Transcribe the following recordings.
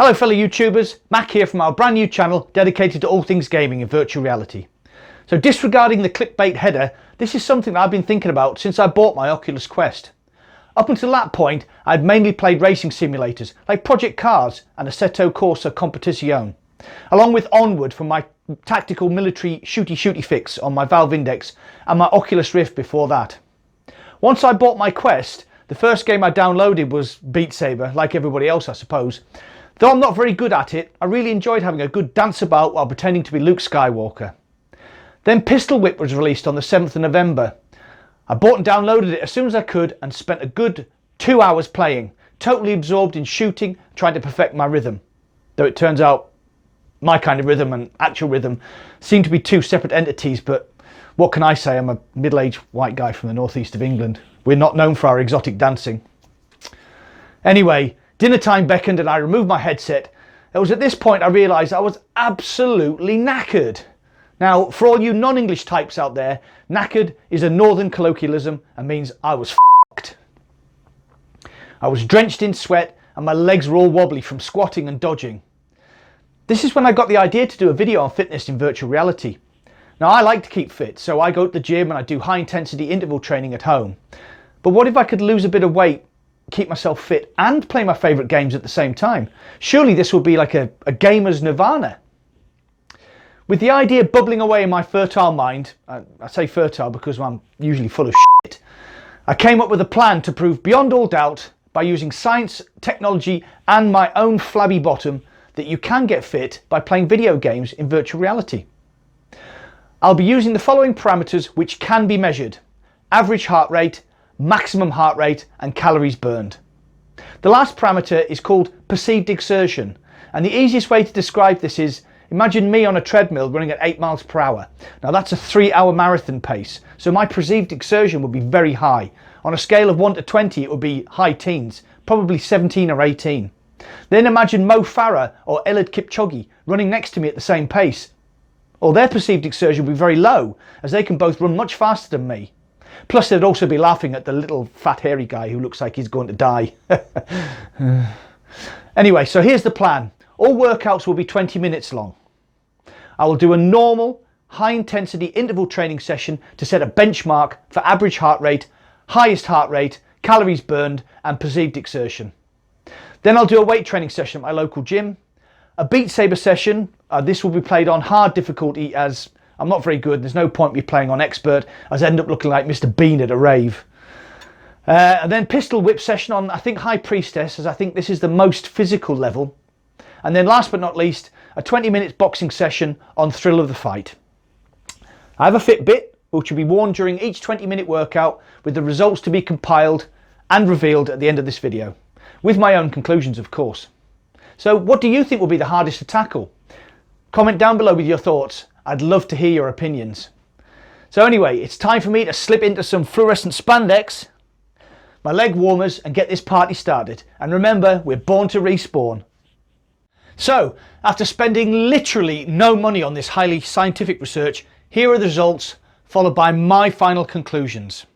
Hello fellow YouTubers, Mac here from our brand new channel dedicated to all things gaming in virtual reality. So disregarding the clickbait header, this is something that I've been thinking about since I bought my Oculus Quest. Up until that point, I'd mainly played racing simulators like Project Cars and Assetto Corsa Competizione, along with Onward from my tactical military shooty fix on my Valve Index and my Oculus Rift before that. Once I bought my Quest, the first game I downloaded was Beat Saber, like everybody else I suppose. Though I'm not very good at it, I really enjoyed having a good dance about while pretending to be Luke Skywalker. Then Pistol Whip was released on the 7th of November. I bought and downloaded it as soon as I could and spent a good 2 hours playing, totally absorbed in shooting, trying to perfect my rhythm. Though it turns out my kind of rhythm and actual rhythm seem to be two separate entities, but what can I say? I'm a middle-aged white guy from the northeast of England. We're not known for our exotic dancing. Anyway, dinner time beckoned and I removed my headset. It was at this point I realised I was absolutely knackered. Now, for all you non-English types out there, knackered is a northern colloquialism and means I was f***ed. I was drenched in sweat and my legs were all wobbly from squatting and dodging. This is when I got the idea to do a video on fitness in virtual reality. Now, I like to keep fit, so I go to the gym and I do high intensity interval training at home. But what if I could lose a bit of weight, keep myself fit and play my favourite games at the same time? Surely this would be like a gamer's nirvana. With the idea bubbling away in my fertile mind, I say fertile because I'm usually full of shit, I came up with a plan to prove beyond all doubt by using science, technology and my own flabby bottom that you can get fit by playing video games in virtual reality. I'll be using the following parameters which can be measured: average heart rate, maximum heart rate and calories burned. The last parameter is called perceived exertion, and the easiest way to describe this is imagine me on a treadmill running at 8 miles per hour. Now that's a 3-hour marathon pace, so my perceived exertion would be very high. On a scale of 1 to 20 it would be high teens, probably 17 or 18. Then imagine Mo Farah or Eliud Kipchoge running next to me at the same pace. Or their perceived exertion would be very low, as they can both run much faster than me. Plus they'd also be laughing at the little fat hairy guy who looks like he's going to die. Anyway, so here's the plan. All workouts will be 20 minutes long. I will do a normal, high intensity interval training session to set a benchmark for average heart rate, highest heart rate, calories burned and perceived exertion. Then I'll do a weight training session at my local gym. A Beat Saber session, this will be played on hard difficulty as I'm not very good. There's no point me playing on expert as I end up looking like Mr. Bean at a rave. And then Pistol Whip session on I think High Priestess, as I think this is the most physical level. And then last but not least, a 20-minute boxing session on Thrill of the Fight. I have a Fitbit which will be worn during each 20-minute workout with the results to be compiled and revealed at the end of this video, with my own conclusions of course. So what do you think will be the hardest to tackle? Comment down below with your thoughts. I'd love to hear your opinions. So anyway, it's time for me to slip into some fluorescent spandex, my leg warmers and get this party started. And remember, we're born to respawn. So, after spending literally no money on this highly scientific research, here are the results, followed by my final conclusions.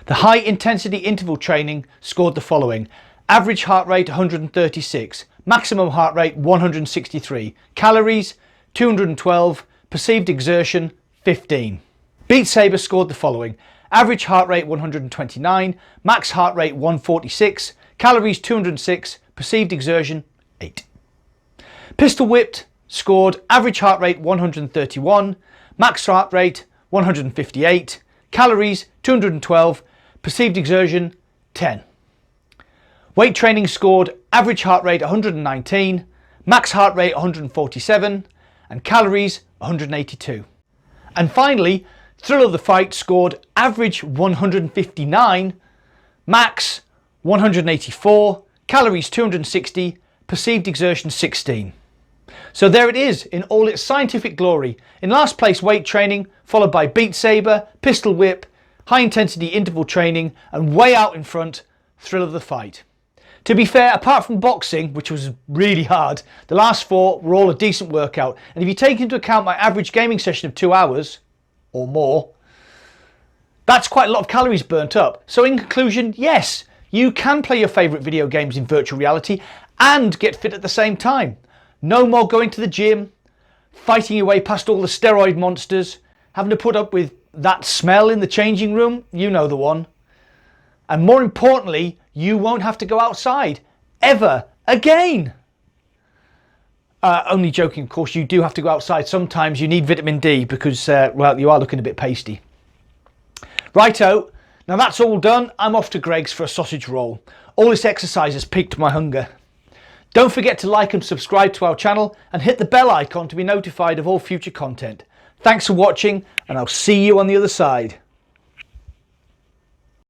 The high intensity interval training scored the following: average heart rate 136, maximum heart rate 163, calories 212, perceived exertion 15. Beat Saber scored the following: average heart rate 129, max heart rate 146, calories 206, perceived exertion 8. Pistol Whipped scored average heart rate 131, max heart rate 158, calories 212, perceived exertion 10. Weight training scored average heart rate 119, max heart rate 147 and calories 182. And finally, Thrill of the Fight scored average 159, max 184, calories 260, perceived exertion 16. So there it is in all its scientific glory. In last place weight training, followed by Beat Saber, Pistol Whip, high intensity interval training and way out in front, Thrill of the Fight. To be fair, apart from boxing, which was really hard, the last 4 were all a decent workout, and if you take into account my average gaming session of 2 hours, or more, that's quite a lot of calories burnt up. So in conclusion, yes, you can play your favourite video games in virtual reality and get fit at the same time. No more going to the gym, fighting your way past all the steroid monsters, having to put up with that smell in the changing room, you know the one. And more importantly, you won't have to go outside ever again. Only joking, of course, you do have to go outside. Sometimes you need vitamin D because, well, you are looking a bit pasty. Righto, now that's all done. I'm off to Greg's for a sausage roll. All this exercise has piqued my hunger. Don't forget to like and subscribe to our channel and hit the bell icon to be notified of all future content. Thanks for watching, and I'll see you on the other side.